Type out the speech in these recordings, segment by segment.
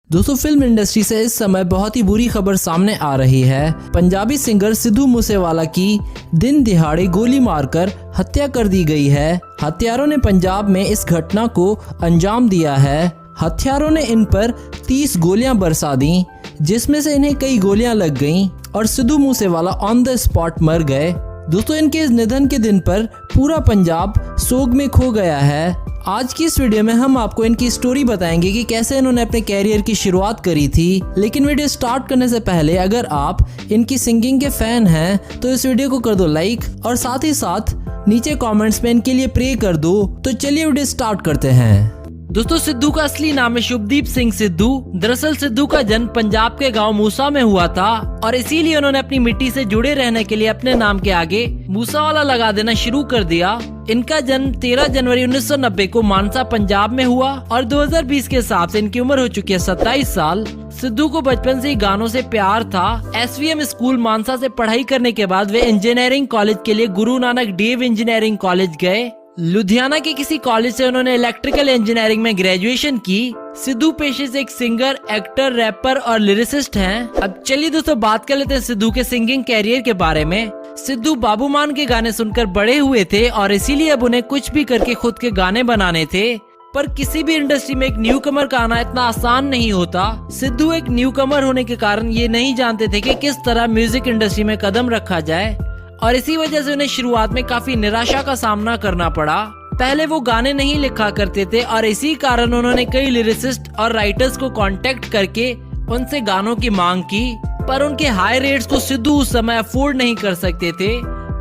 दोस्तों film industry से इस समय बहुत ही बुरी खबर सामने आ रही है। पंजाबी सिंगर सिद्धू मूसेवाला की दिन दिहाड़े गोली मारकर हत्या कर दी गई है। हत्यारों ने पंजाब में इस घटना को अंजाम दिया है। हत्यारों ने इन पर 30 गोलियां बरसा दी, जिसमें से इन्हें कई गोलियां लग गईं और Sidhu Moosewala on the spot मर गए। दोस्तों इनके इस निधन के दिन पर पूरा पंजाब सोग में खो गया है। आज की इस वीडियो में हम आपको इनकी स्टोरी बताएंगे कि कैसे इन्होंने अपने कैरियर की शुरुआत करी थी। लेकिन वीडियो स्टार्ट करने से पहले अगर आप इनकी सिंगिंग के फैन हैं तो इस वीडियो को कर दो लाइक और साथ ही साथ नीचे कमेंट्स में इनके लिए प्रे कर दो। तो चलिए वीडियो स्टार्ट करते हैं। दोस्तों सिद्धू का असली नाम है शुभदीप सिंह सिद्धू। दरअसल सिद्धू का जन्म पंजाब के गांव मूसा में हुआ था और इसीलिए उन्होंने अपनी मिट्टी से जुड़े रहने के लिए अपने नाम के आगे मूसावाला लगा देना शुरू कर दिया। इनका जन्म 13 जनवरी 1990 को मानसा पंजाब में हुआ और 2020 के हिसाब से इनकी उम्र हो चुकी है 27 साल। सिद्धू को बचपन से ही गानों से प्यार था। SVM स्कूल मानसा से पढ़ाई करने के बाद वे इंजीनियरिंग कॉलेज के लिए गुरु नानक देव इंजीनियरिंग कॉलेज गए। लुधियाना के किसी कॉलेज से उन्होंने इलेक्ट्रिकल इंजीनियरिंग में ग्रेजुएशन की। सिद्धू पेशे से एक सिंगर, एक्टर, रैपर और लिरिसिस्ट हैं। अब चलिए दोस्तों बात कर लेते हैं सिद्धू के सिंगिंग कैरियर के बारे में। सिद्धू बाबू मान के गाने सुनकर बड़े हुए थे और इसीलिए अब उन्हें कुछ भी करके खुद के गाने बनाने थे। पर किसी भी इंडस्ट्री में एक न्यू कमर का आना इतना आसान नहीं होता। सिद्धू एक न्यू कमर होने के कारण ये नहीं जानते थे कि किस तरह म्यूजिक इंडस्ट्री में कदम रखा जाए और इसी वजह से उन्हें शुरुआत में काफी निराशा का सामना करना पड़ा। पहले वो गाने नहीं लिखा करते थे और इसी कारण उन्होंने कई लिरिसिस्ट और राइटर्स को कांटेक्ट करके उनसे गानों की मांग की, पर उनके हाई रेट्स को सिद्धू उस समय अफोर्ड नहीं कर सकते थे।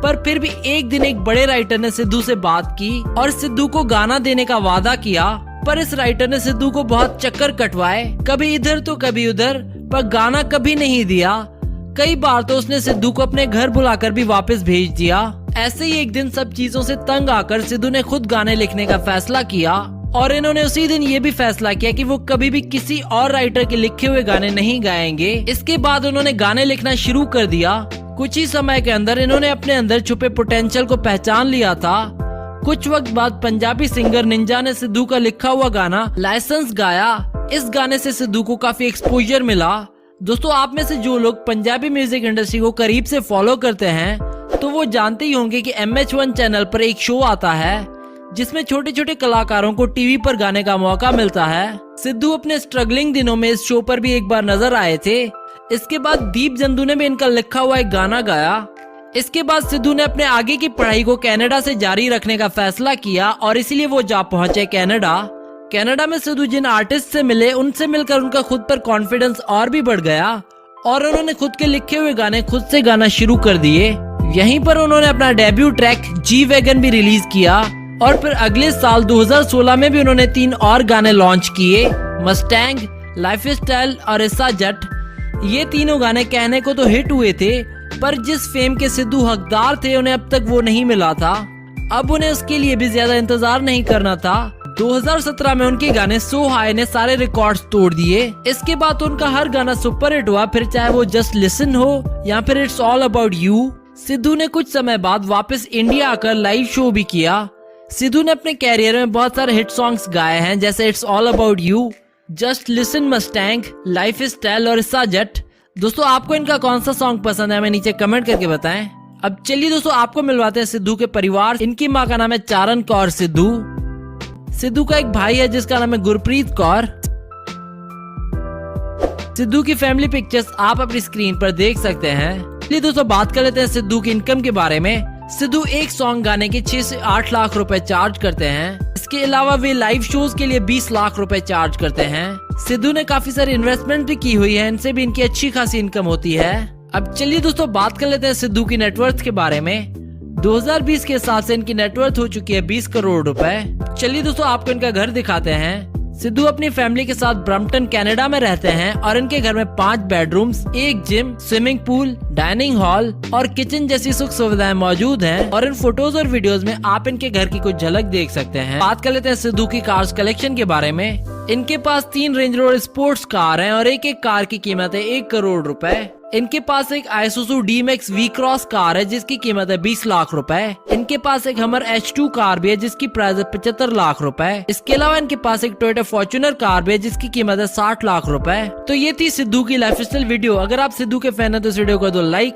पर फिर भी एक दिन एक बड़े राइटर ने सिद्धू से बात की और सिद्धू को गाना देने का वादा किया। पर इस राइटर ने सिद्धू को बहुत चक्कर कटवाए, कभी इधर तो कभी उधर, पर गाना कभी नहीं दिया। कई बार तो उसने सिद्धू को अपने घर बुलाकर भी वापस भेज दिया। ऐसे ही एक दिन सब चीजों से तंग आकर सिद्धू ने खुद गाने लिखने का फैसला किया और इन्होंने उसी दिन ये भी फैसला किया कि वो कभी भी किसी और राइटर के लिखे हुए गाने नहीं गाएंगे। इसके बाद उन्होंने गाने लिखना शुरू कर दिया। कुछ ही समय के अंदर इन्होंने अपने अंदर छुपे पोटेंशियल को पहचान लिया था। कुछ वक्त बाद पंजाबी सिंगर निंजा ने सिद्धू का लिखा हुआ गाना लाइसेंस गाया। इस गाने से सिद्धू को काफी एक्सपोजर मिला। दोस्तों आप में से जो लोग पंजाबी म्यूजिक इंडस्ट्री को करीब से फॉलो करते हैं तो वो जानते ही होंगे कि MH1 चैनल पर एक शो आता है जिसमें छोटे छोटे कलाकारों को टीवी पर गाने का मौका मिलता है। सिद्धू अपने स्ट्रगलिंग दिनों में इस शो पर भी एक बार नजर आए थे। इसके बाद दीप जंदू ने भी इनका लिखा हुआ एक गाना गाया। इसके बाद सिद्धू ने अपने आगे की पढ़ाई को कनाडा से जारी रखने का फैसला किया और इसीलिए वो जा पहुंचे कनाडा में सिद्धू जिन आर्टिस्ट से मिले उनसे मिलकर उनका खुद पर कॉन्फिडेंस और भी बढ़ गया और उन्होंने खुद के लिखे हुए गाने खुद से गाना शुरू कर दिए। यहीं पर उन्होंने अपना डेब्यू ट्रैक जी वैगन भी रिलीज किया और फिर अगले साल 2016 में भी उन्होंने 3 और गाने लॉन्च किए, मस्टैंग, लाइफस्टाइल और इस्सा जट। ये तीनों गाने कहने को तो हिट हुए थे, पर जिस फेम के सिद्धू हकदार थे उन्हें अब तक वो नहीं मिला था। अब उन्हें उसके लिए भी ज्यादा इंतजार नहीं करना था। 2017 में उनके गाने सो हाई ने सारे रिकॉर्ड्स तोड़ दिए। इसके बाद उनका हर गाना सुपर हिट हुआ, फिर चाहे वो जस्ट लिसन हो या फिर it's all about you. Sidhu ने कुछ समय बाद वापस इंडिया आकर लाइव शो भी किया। सिद्धू ने अपने कैरियर में बहुत सारे हिट सॉन्ग्स गाए हैं जैसे it's all about you, just listen, Mustang, lifestyle और इस्सा जट। दोस्तों आपको इनका कौन सा सॉन्ग पसंद है हमें नीचे कमेंट करके बताएं। अब चलिए दोस्तों आपको मिलवाते हैं सिद्धू के परिवार। इनकी माँ का नाम है चारण कौर सिद्धू। सिद्धू का एक भाई है जिसका नाम है गुरप्रीत कौर। सिद्धू की फैमिली पिक्चर्स आप अपनी स्क्रीन पर देख सकते हैं। चलिए दोस्तों बात कर लेते हैं सिद्धू की इनकम के बारे में। सिद्धू एक सॉन्ग गाने के 6 से 8 लाख रुपए चार्ज करते हैं। इसके अलावा वे लाइव शोज के लिए 20 लाख रुपए चार्ज करते हैं। सिद्धू ने काफी सारी इन्वेस्टमेंट भी की हुई है, इनसे भी इनकी अच्छी खासी इनकम होती है। अब चलिए दोस्तों बात कर लेते हैं सिद्धू की नेटवर्थ के बारे में। 2020 के हिसाब से इनकी नेटवर्थ हो चुकी है 20 करोड़ रुपए। चलिए दोस्तों आपको इनका घर दिखाते हैं। सिद्धू अपनी फैमिली के साथ ब्रम्पटन कनाडा में रहते हैं और इनके घर में 5 बेडरूम्स, एक gym, swimming pool, dining hall और किचन जैसी सुख सुविधाएं मौजूद हैं और इन फोटोज और वीडियोस में आप इनके घर की कुछ झलक देख सकते हैं। बात कर लेते हैं सिद्धू की कार्स कलेक्शन के बारे में। इनके पास 3 रेंज रोवर स्पोर्ट्स कार हैं और एक एक कार की कीमत है 1 करोड़ रुपए। इनके पास एक Isuzu D Max V cross car है जिसकी कीमत है 20 लाख रुपए। इनके पास एक हमर H2 कार भी है जिसकी प्राइस है 75 लाख रुपए। इसके अलावा इनके पास एक टोयोटा फॉर्च्यूनर कार भी है जिसकी कीमत है 60 लाख रुपए। तो ये थी सिद्धू की लाइफस्टाइल वीडियो। अगर आप सिद्धू के फैन हैं तो इस वीडियो को दो लाइक